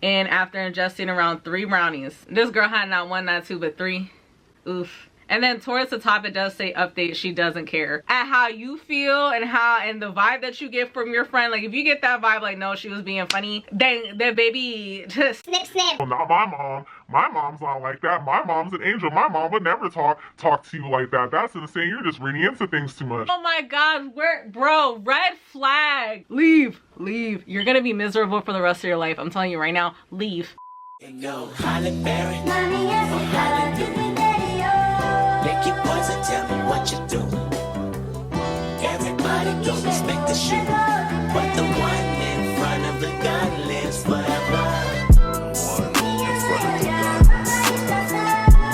And after ingesting around 3 brownies. This girl had not 1, not 2, but 3. Oof. And then towards the top, it does say update. She doesn't care. At how you feel and the vibe that you get from your friend. Like if you get that vibe, like no, she was being funny, then baby, just snip snip. Well, not my mom. My mom's not like that. My mom's an angel. My mom would never talk to you like that. That's insane. You're just reading into things too much. Oh my God, bro, red flag. Leave. You're gonna be miserable for the rest of your life. I'm telling you right now, leave. Make your boys and tell me what you do. Everybody go respect the shoe, but the one in front of the gun lives forever.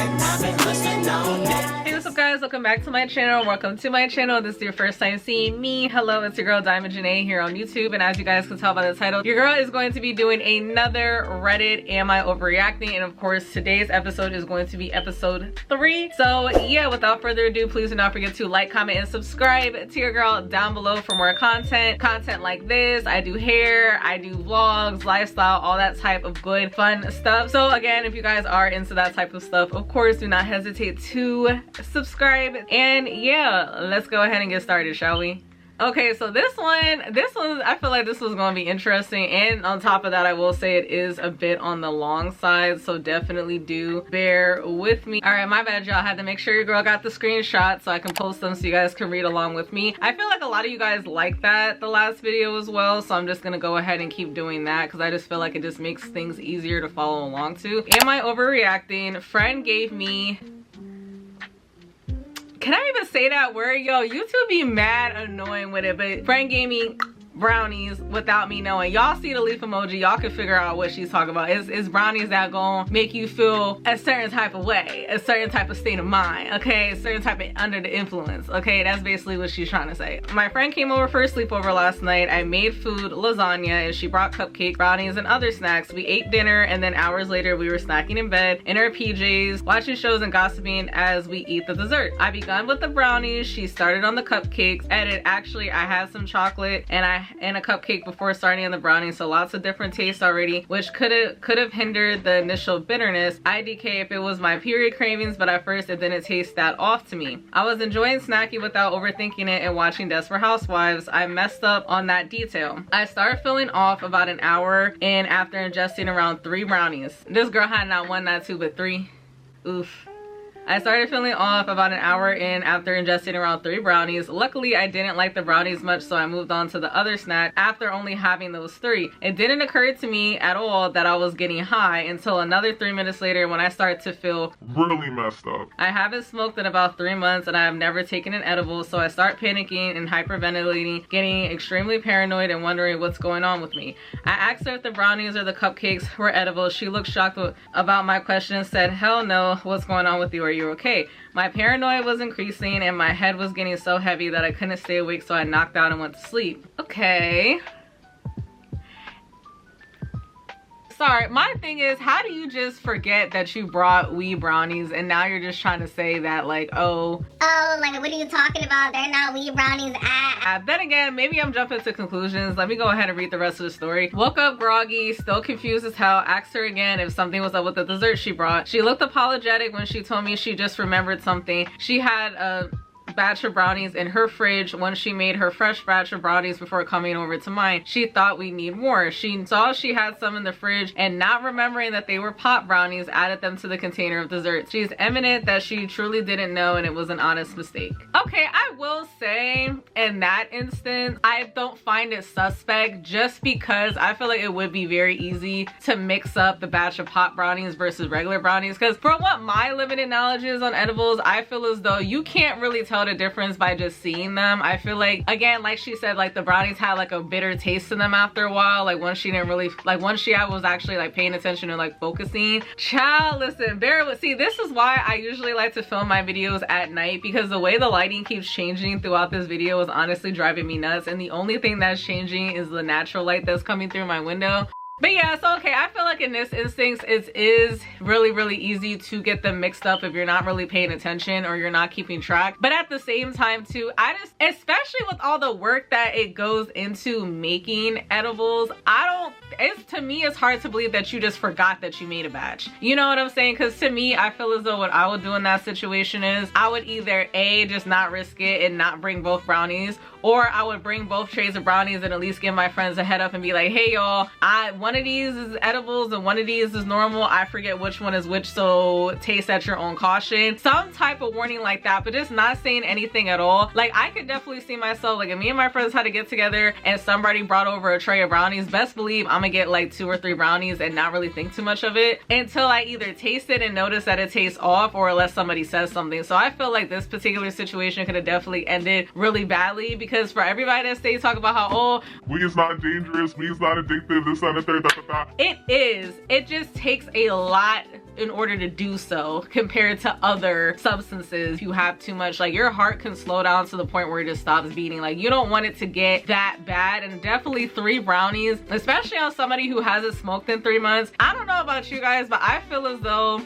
And I've been hustling all day. Hey, what's up guys, welcome back to my channel. Welcome to my channel. This is your first time seeing me. Hello, it's your girl Diamond Janae here on YouTube, and as you guys can tell by the title, your girl is going to be doing another Reddit Am I Overreacting? And of course today's episode is going to be episode 3. So yeah, without further ado, please do not forget to like, comment, and subscribe to your girl down below for more content like this. I do hair, I do vlogs, lifestyle, all that type of good fun stuff. So again, if you guys are into that type of stuff, of course do not hesitate to subscribe. And yeah, let's go ahead and get started, shall we? Okay, so this one, I feel like this was going to be interesting, and on top of that, I will say it is a bit on the long side, so definitely do bear with me. All right, my bad, y'all. I had to make sure your girl got the screenshot so I can post them so you guys can read along with me. I feel like a lot of you guys like that the last video as well, so I'm just gonna go ahead and keep doing that because I just feel like it just makes things easier to follow along to. Am I overreacting? Friend gave me... Can I even say that word? Yo, YouTube be mad annoying with it, but friend gave me brownies without me knowing. Y'all see the leaf emoji, y'all can figure out what she's talking about. It's brownies that gonna make you feel a certain type of way, a certain type of state of mind, okay? A certain type of under the influence, okay? That's basically what she's trying to say. My friend came over for a sleepover last night. I made food, lasagna, and she brought cupcake, brownies, and other snacks. We ate dinner, and then hours later we were snacking in bed in our PJs, watching shows and gossiping as we eat the dessert. I begun with the brownies, she started on the cupcakes. Edit, actually I had some chocolate and a cupcake before starting on the brownies, so lots of different tastes already, which could have hindered the initial bitterness. IDK if it was my period cravings, but at first it didn't taste that off to me. I was enjoying snacking without overthinking it and watching Desperate Housewives. I messed up on that detail. I started feeling off about an hour in after ingesting around 3 brownies. This girl had not 1, not 2, but 3. Oof. I started feeling off about an hour in after ingesting around 3 brownies. Luckily, I didn't like the brownies much, so I moved on to the other snack after only having those 3. It didn't occur to me at all that I was getting high until another 3 minutes later when I started to feel really messed up. I haven't smoked in about 3 months and I have never taken an edible, so I start panicking and hyperventilating, getting extremely paranoid and wondering what's going on with me. I asked her if the brownies or the cupcakes were edible. She looked shocked about my question and said, "Hell no, what's going on with you? Are you okay?" My paranoia was increasing and my head was getting so heavy that I couldn't stay awake, so I knocked out and went to sleep. Okay. Sorry, my thing is, how do you just forget that you brought weed brownies and now you're just trying to say that like, oh, like what are you talking about? They're not weed brownies. Then again, maybe I'm jumping to conclusions. Let me go ahead and read the rest of the story. Woke up groggy, still confused as hell. Asked her again if something was up with the dessert she brought. She looked apologetic when she told me she just remembered something. She had a batch of brownies in her fridge when she made her fresh batch of brownies before coming over to mine. She thought we need more. She saw she had some in the fridge and not remembering that they were pot brownies added them to the container of desserts. She's evident that she truly didn't know and it was an honest mistake. Okay, I will say in that instance, I don't find it suspect just because I feel like it would be very easy to mix up the batch of pot brownies versus regular brownies, because from what my limited knowledge is on edibles, I feel as though you can't really tell the difference by just seeing them. I feel like, again, like she said, like the brownies had like a bitter taste to them after a while, like once she didn't really, like once she was actually like paying attention and like focusing. Child, listen, bear with, see, this is why I usually like to film my videos at night, because the way the lighting keeps changing throughout this video is honestly driving me nuts, and the only thing that's changing is the natural light that's coming through my window. But yeah, so okay, I feel like in this instance, it is really, really easy to get them mixed up if you're not really paying attention or you're not keeping track. But at the same time too, I just, especially with all the work that it goes into making edibles, to me, it's hard to believe that you just forgot that you made a batch. You know what I'm saying? Because to me, I feel as though what I would do in that situation is I would either A, just not risk it and not bring both brownies, or I would bring both trays of brownies and at least give my friends a head up and be like, hey y'all, one of these is edibles and one of these is normal. I forget which one is which, so taste at your own caution. Some type of warning like that, but just not saying anything at all. Like, I could definitely see myself, like if me and my friends had to get together and somebody brought over a tray of brownies, best believe I'm gonna get like 2 or 3 brownies and not really think too much of it until I either taste it and notice that it tastes off, or unless somebody says something. So I feel like this particular situation could have definitely ended really badly, because for everybody that stays talk about how, oh, weed is not dangerous, weed is not addictive, this, that, and the third, it is. It just takes a lot in order to do so compared to other substances. If you have too much, like your heart can slow down to the point where it just stops beating. Like, you don't want it to get that bad. And definitely 3 brownies, especially on somebody who hasn't smoked in 3 months. I don't know about you guys, but I feel as though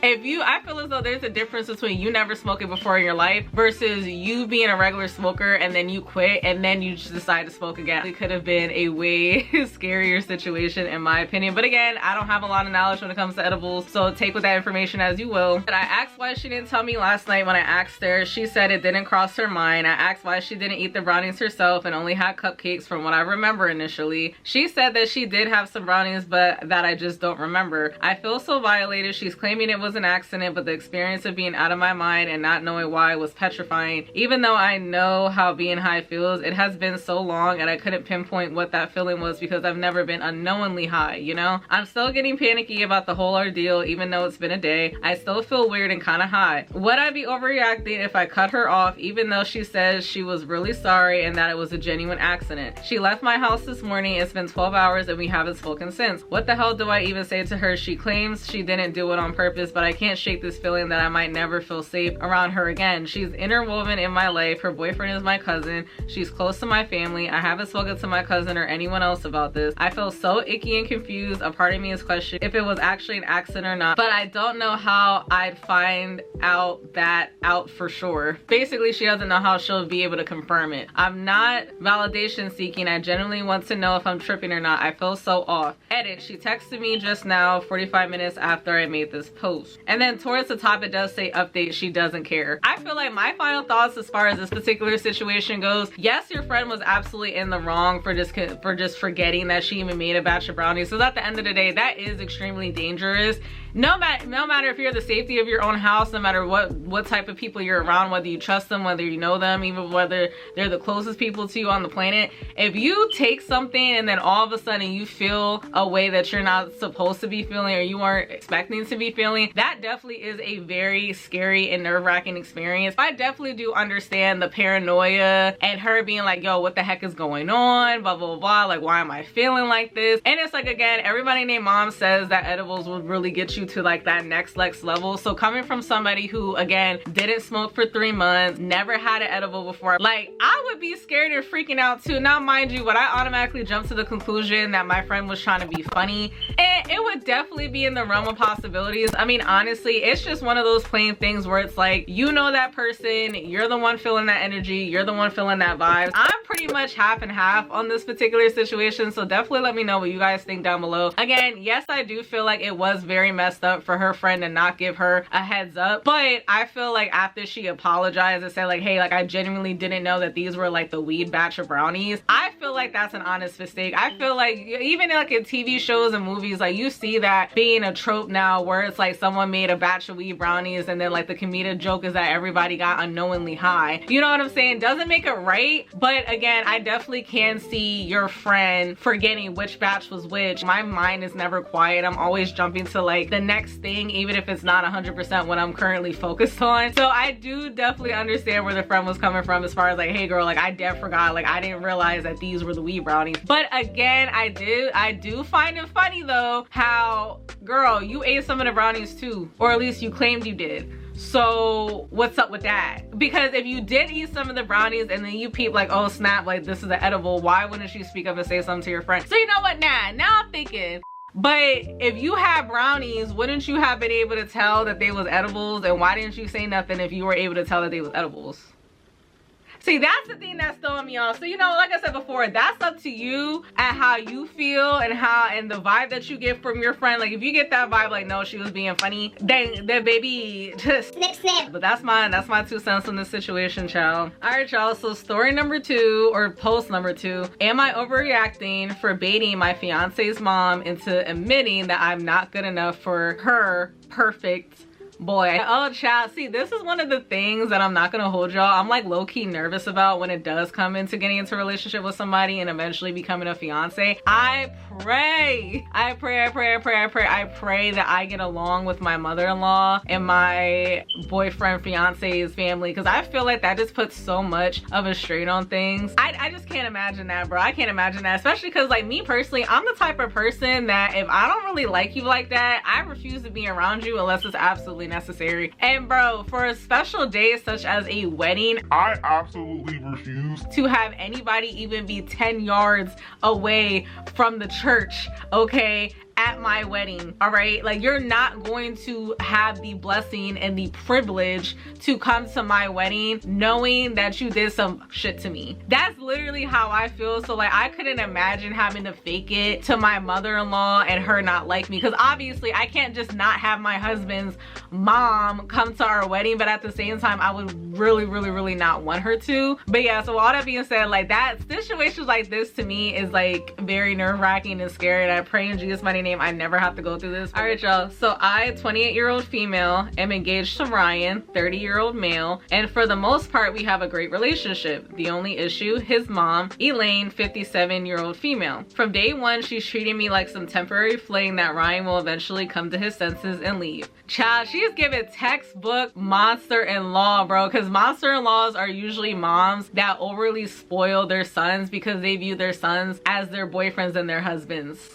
there's a difference between you never smoking before in your life versus you being a regular smoker and then you quit and then you just decide to smoke again. It could have been a way scarier situation in my opinion. But again, I don't have a lot of knowledge when it comes to edibles, so take with that information as you will. But I asked why she didn't tell me last night when I asked her. She said it didn't cross her mind. I asked why she didn't eat the brownies herself and only had cupcakes from what I remember initially. She said that she did have some brownies, but that I just don't remember. I feel so violated. She's claiming it was an accident, but the experience of being out of my mind and not knowing why was petrifying. Even though I know how being high feels, it has been so long and I couldn't pinpoint what that feeling was because I've never been unknowingly high, you know? I'm still getting panicky about the whole ordeal even though it's been a day. I still feel weird and kind of high. Would I be overreacting if I cut her off even though she says she was really sorry and that it was a genuine accident? She left my house this morning. It's been 12 hours and we haven't spoken since. What the hell do I even say to her? She claims she didn't do it on purpose, but I can't shake this feeling that I might never feel safe around her again. She's interwoven in my life. Her boyfriend is my cousin. She's close to my family. I haven't spoken to my cousin or anyone else about this. I feel so icky and confused. A part of me is questioning if it was actually an accident or not, but I don't know how I'd find out for sure. Basically, she doesn't know how she'll be able to confirm it. I'm not validation seeking. I genuinely want to know if I'm tripping or not. I feel so off. Edit, she texted me just now 45 minutes after I made this post. And then towards the top it does say update, she doesn't care. I feel like my final thoughts as far as this particular situation goes, yes, your friend was absolutely in the wrong for just forgetting that she even made a batch of brownies. So at the end of the day, that is extremely dangerous. No matter if you're the safety of your own house, no matter what type of people you're around, whether you trust them, whether you know them, even whether they're the closest people to you on the planet, if you take something and then all of a sudden you feel a way that you're not supposed to be feeling or you weren't expecting to be feeling, that definitely is a very scary and nerve-wracking experience. I definitely do understand the paranoia and her being like, yo, what the heck is going on, blah blah blah, like why am I feeling like this? And it's like, again, everybody named Mom says that edibles will really get you to like that next level. So coming from somebody who, again, didn't smoke for 3 months, never had an edible before, like I would be scared and freaking out too. Now mind you, would I automatically jump to the conclusion that my friend was trying to be funny? And it would definitely be in the realm of possibilities. I mean, honestly, it's just one of those plain things where it's like, you know that person, you're the one feeling that energy, you're the one feeling that vibe. I'm pretty much half and half on this particular situation, so definitely let me know what you guys think down below. Again, yes, I do feel like it was very messed up for her friend to not give her a heads up, but I feel like after she apologized and said like, hey, like I genuinely didn't know that these were like the weed batch of brownies, I feel like that's an honest mistake. I feel like even like in TV shows and movies, like you see that being a trope now where it's like someone made a batch of weed brownies and then like the comedic joke is that everybody got unknowingly high. You know what I'm saying? Doesn't make it right, but again, I definitely can see your friend forgetting which batch was which. My mind is never quiet. I'm always jumping to like the next thing, even if it's not 100% what I'm currently focused on. So I do definitely understand where the friend was coming from as far as like, hey girl, like I forgot, like I didn't realize that these were the weed brownies. But again, I do find it funny though how, girl, you ate some of the brownies too, or at least you claimed you did. So what's up with that? Because if you did eat some of the brownies and then you peep like, oh snap, like this is an edible, why wouldn't you speak up and say something to your friend? So you know what, now I'm thinking, But if you had brownies, wouldn't you have been able to tell that they was edibles? And why didn't you say nothing if you were able to tell that they was edibles? See, that's the thing that's throwing me off. So, you know, like I said before, that's up to you and how you feel and the vibe that you get from your friend. Like, if you get that vibe, like, no, she was being funny, then baby, just snip, snip. But that's my 2 cents on this situation, child. All right, y'all. So story number 2, or post number 2. Am I overreacting for baiting my fiance's mom into admitting that I'm not good enough for her perfect boy? Oh, child, see, this is one of the things that I'm not gonna hold y'all. I'm like low-key nervous about when it does come into getting into a relationship with somebody and eventually becoming a fiance. I pray that I get along with my mother-in-law and my boyfriend fiance's family, because I feel like that just puts so much of a strain on things. I just can't imagine that, bro. I can't imagine that, especially because, like, me personally, I'm the type of person that if I don't really like you like that, I refuse to be around you unless it's absolutely necessary. And bro, for a special day such as a wedding, I absolutely refuse to have anybody even be 10 yards away from the church, okay, at my wedding. All right, like, you're not going to have the blessing and the privilege to come to my wedding knowing that you did some shit to me. That's literally how I feel. So like, I couldn't imagine having to fake it to my mother-in-law and her not like me, because obviously I can't just not have my husband's mom come to our wedding, but at the same time I would really not want her to. But yeah, so all that being said, like, that situations like this to me is like very nerve-wracking and scary, and I pray in Jesus' mighty name I never have to go through this. All right, y'all, so I, 28-year-old female, am engaged to Ryan, 30-year-old male, and for the most part we have a great relationship. The only issue, his mom, Elaine, 57-year-old female. From day one, she's treating me like some temporary fling that Ryan will eventually come to his senses and leave. Child, she's giving textbook monster-in-law, bro, because monster-in-laws are usually moms that overly spoil their sons because they view their sons as their boyfriends and their husbands.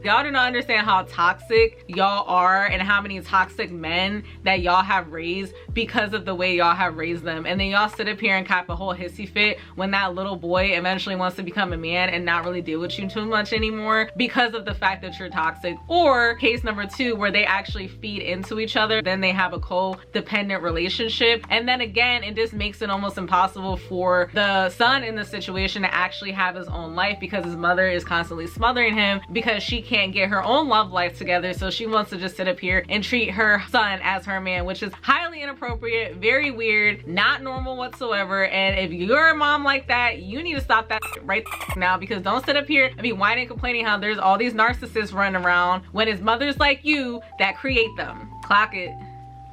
Y'all do not understand how toxic y'all are and how many toxic men that y'all have raised because of the way y'all have raised them. And then y'all sit up here and cap a whole hissy fit when that little boy eventually wants to become a man and not really deal with you too much anymore because of the fact that you're toxic. Or case number 2, where they actually feed into each other, then they have a codependent relationship. And then again, it just makes it almost impossible for the son in the situation to actually have his own life because his mother is constantly smothering him because she can't get her own love life together, so she wants to just sit up here and treat her son as her man, which is highly inappropriate, very weird, not normal whatsoever. And if you're a mom like that, you need to stop that right now, because don't sit up here and be whining and complaining how there's all these narcissists running around when it's mothers like you that create them. Clock it.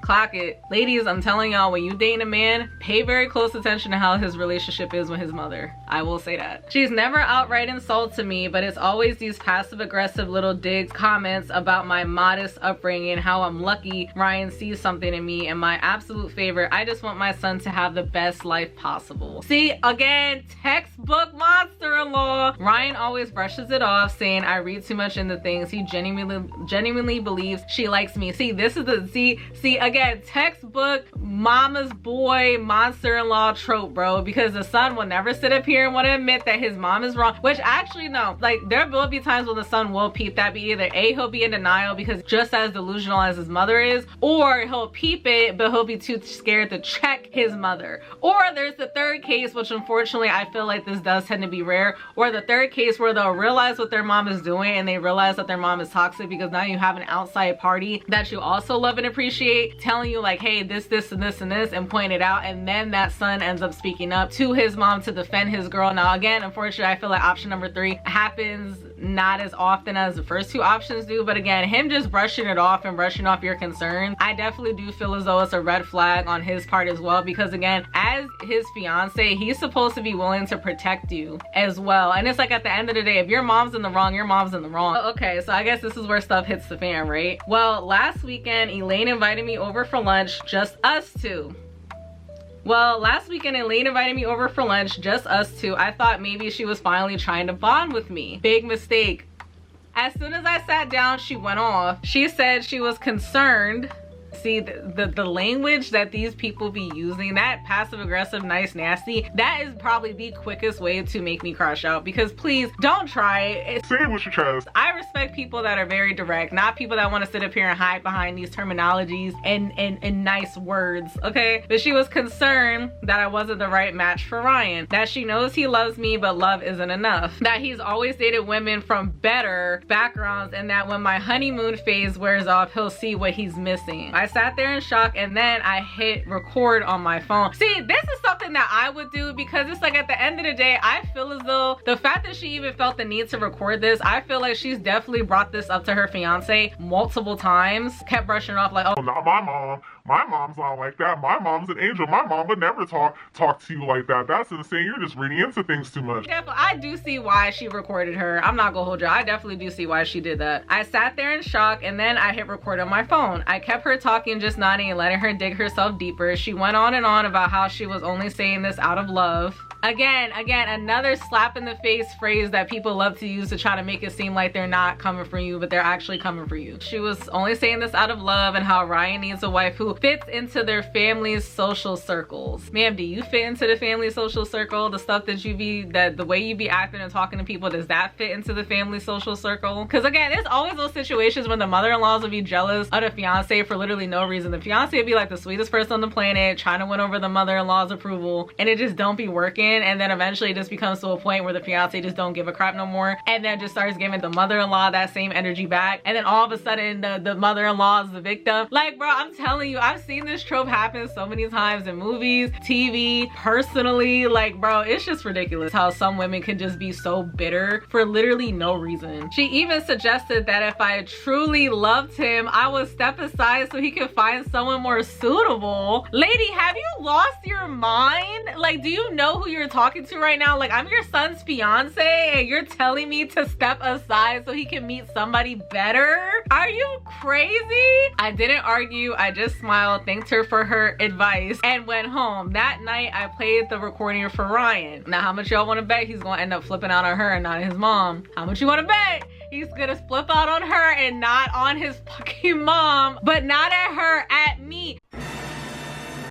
Clock it. Ladies, I'm telling y'all, when you date a man, pay very close attention to how his relationship is with his mother. I will say that. She's never outright insulted me, but it's always these passive-aggressive little digs, comments about my modest upbringing, how I'm lucky Ryan sees something in me, and my absolute favorite, I just want my son to have the best life possible. See, again, textbook monster-in-law. Ryan always brushes it off, saying I read too much into things. He genuinely believes she likes me. See, this is the, see, again, textbook mama's boy monster-in-law trope, bro, because the son will never sit up here and want to admit that his mom is wrong, which actually, no, like, there will be times when the son will peep that, but either A, he'll be in denial because just as delusional as his mother is, or he'll peep it, but he'll be too scared to check his mother. Or there's the third case, which unfortunately I feel like this does tend to be rare, or the third case where they'll realize what their mom is doing and they realize that their mom is toxic because now you have an outside party that you also love and appreciate telling you like, hey, this and this and this, and point it out, and then that son ends up speaking up to his mom to defend his girl. Now again, unfortunately, I feel like option number 3 happens not as often as the first 2 options do, but again, him just brushing it off and brushing off your concerns, I definitely do feel as though it's a red flag on his part as well, because again, as his fiance, he's supposed to be willing to protect you as well. And it's like, at the end of the day, if your mom's in the wrong, your mom's in the wrong. Okay, so I guess this is where stuff hits the fan, right? Well, last weekend Elaine invited me over for lunch, just us two. Last weekend Elaine invited me over for lunch, just us two. I thought maybe she was finally trying to bond with me. Big mistake. As soon as I sat down, she went off. She said she was concerned See, the language that these people be using, that passive aggressive, nice, nasty, that is probably the quickest way to make me crash out, because please don't try it. Say it with your chest. I respect people that are very direct, not people that want to sit up here and hide behind these terminologies and nice words, okay? But she was concerned that I wasn't the right match for Ryan, that she knows he loves me, but love isn't enough, that he's always dated women from better backgrounds, and that when my honeymoon phase wears off, he'll see what he's missing. I sat there in shock, and then I hit record on my phone. See, this is something that I would do, because it's like, at the end of the day, I feel as though the fact that she even felt the need to record this, I feel like she's definitely brought this up to her fiance multiple times, kept brushing it off like, oh, Not my mom. My mom's not like that. My mom's an angel. My mom would never talk to you like that. That's insane. You're just reading into things too much. I do see why she recorded her. I'm not gonna hold you. I definitely do see why she did that. I sat there in shock, and then I hit record on my phone. I kept her talking, just nodding and letting her dig herself deeper. She went on and on about how she was only saying this out of love. Again, another slap in the face phrase that people love to use to try to make it seem like they're not coming for you, but they're actually coming for you. She was only saying this out of love, and how Ryan needs a wife who fits into their family's social circles. Ma'am, do you fit into the family social circle? The stuff that you be, the way you be acting and talking to people, does that fit into the family social circle? Because again, there's always those situations when the mother-in-laws will be jealous of the fiance for literally no reason. The fiance would be like the sweetest person on the planet, trying to win over the mother-in-law's approval, and it just don't be working. And then eventually it just becomes to a point where the fiance just don't give a crap no more, and then just starts giving the mother-in-law that same energy back, and then all of a sudden the mother-in-law is the victim. Like, bro, I'm telling you, I've seen this trope happen so many times in movies, TV, personally. Like, bro, it's just ridiculous how some women can just be so bitter for literally no reason. She even suggested that if I truly loved him, I would step aside so he could find someone more suitable. Lady, have you lost your mind? Like, do you know who you're talking to right now? Like, I'm your son's fiance, and you're telling me to step aside so he can meet somebody better? Are you crazy? I didn't argue. I just smiled, thanked her for her advice, and went home. That night, I played the recording for Ryan. Now, how much y'all want to bet he's gonna end up flipping out on her and not his mom? How much you want to bet he's gonna flip out on her and not on his fucking mom, but not at her, at me?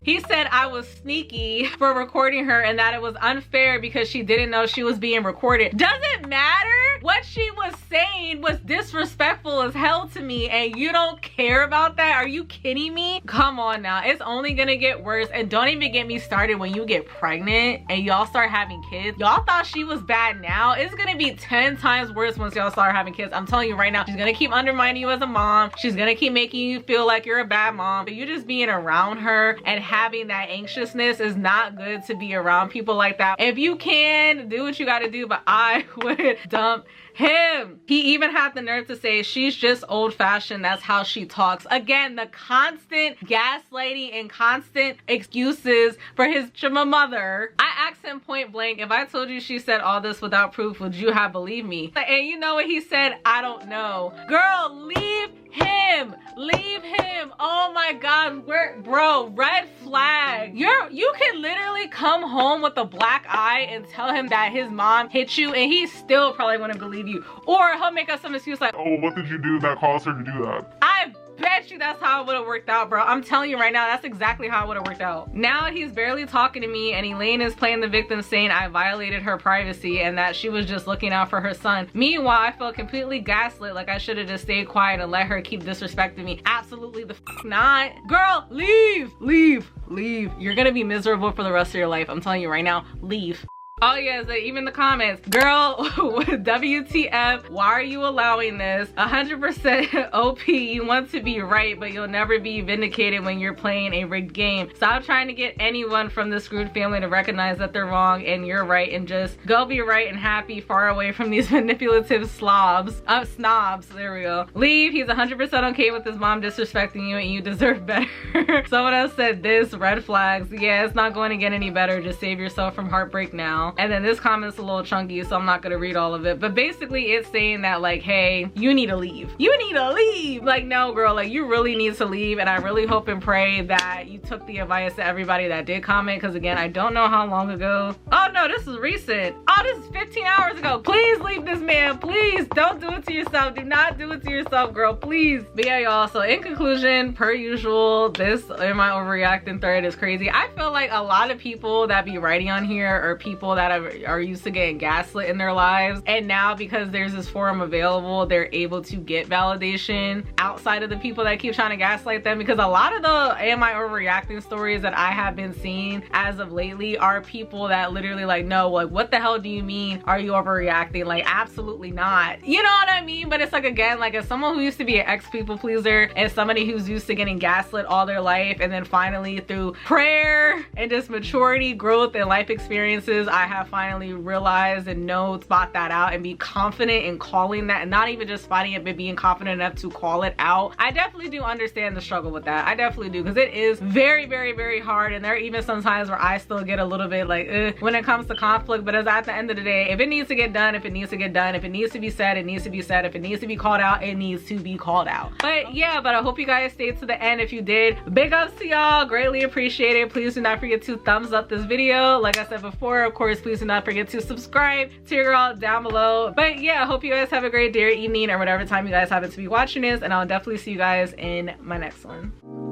He said I was sneaky for recording her, and that it was unfair because she didn't know she was being recorded. Doesn't matter. What she was saying was disrespectful as hell to me, and you don't care about that? Are you kidding me? Come on now. It's only gonna get worse. And don't even get me started when you get pregnant and y'all start having kids. Y'all thought she was bad now. It's gonna be 10 times worse once y'all start having kids. I'm telling you right now, she's gonna keep undermining you as a mom. She's gonna keep making you feel like you're a bad mom. But you just being around her and having that anxiousness is not good to be around people like that. If you can, do what you gotta do, but I would dump him. He even had the nerve to say she's just old-fashioned, that's how she talks. Again, the constant gaslighting and constant excuses for his mother. I asked him point blank, if I told you she said all this without proof, would you have believed me? And you know what he said? I don't know. Girl, leave him. Leave him. Oh my god, bro, red flag. You can literally come home with a black eye and tell him that his mom hit you, and he still probably wouldn't believe you. Or he'll make up some excuse like, oh, what did you do that caused her to do that? I bet you that's how it would have worked out, bro. I'm telling you right now, that's exactly how it would have worked out. Now he's barely talking to me, and Elaine is playing the victim, saying I violated her privacy and that she was just looking out for her son. Meanwhile, I felt completely gaslit, like I should have just stayed quiet and let her keep disrespecting me. Absolutely the f not. Girl, leave, leave, leave. You're gonna be miserable for the rest of your life. I'm telling you right now, leave. Oh yes, even the comments. Girl, WTF, why are you allowing this? 100% OP, you want to be right, but you'll never be vindicated when you're playing a rigged game. Stop trying to get anyone from the screwed family to recognize that they're wrong and you're right, and just go be right and happy far away from these manipulative snobs, there we go. Leave, he's 100% okay with his mom disrespecting you, and you deserve better. Someone else said this, red flags. Yeah, it's not going to get any better. Just save yourself from heartbreak now. now. And then this comment's a little chunky, so I'm not gonna read all of it. But basically it's saying that like, hey, you need to leave. You need to leave. Like, no girl, like you really need to leave. And I really hope and pray that you took the advice to everybody that did comment, because again, I don't know how long ago. Oh no, this is recent. Oh, this is 15 hours ago. Please leave this man. Please don't do it to yourself. Do not do it to yourself, girl, please. But yeah, y'all, so in conclusion, per usual, this in my overreacting thread is crazy. I feel like a lot of people that be writing on here are people that are used to getting gaslit in their lives, and now because there's this forum available, they're able to get validation outside of the people that keep trying to gaslight them. Because a lot of the am I overreacting stories that I have been seeing as of lately are people that literally like, no, like what the hell do you mean are you overreacting? Like, absolutely not. You know what I mean? But it's like, again, like as someone who used to be an ex-people pleaser and somebody who's used to getting gaslit all their life, and then finally through prayer and just maturity, growth, and life experiences, I have finally realized and spot that out and be confident in calling that, and not even just fighting it, but being confident enough to call it out. I definitely do understand the struggle with that. I definitely do, because it is very, very, very hard. And there are even some times where I still get a little bit like when it comes to conflict. But as at the end of the day, if it needs to get done, if it needs to get done, if it needs to be said, it needs to be said. If it needs to be called out, it needs to be called out. But yeah, but I hope you guys stayed to the end. If you did, big ups to y'all, greatly appreciated. Please do not forget to thumbs up this video. Like I said before, of course, please do not forget to subscribe to your girl down below. But yeah, I hope you guys have a great day or evening or whatever time you guys happen to be watching this, and I'll definitely see you guys in my next one.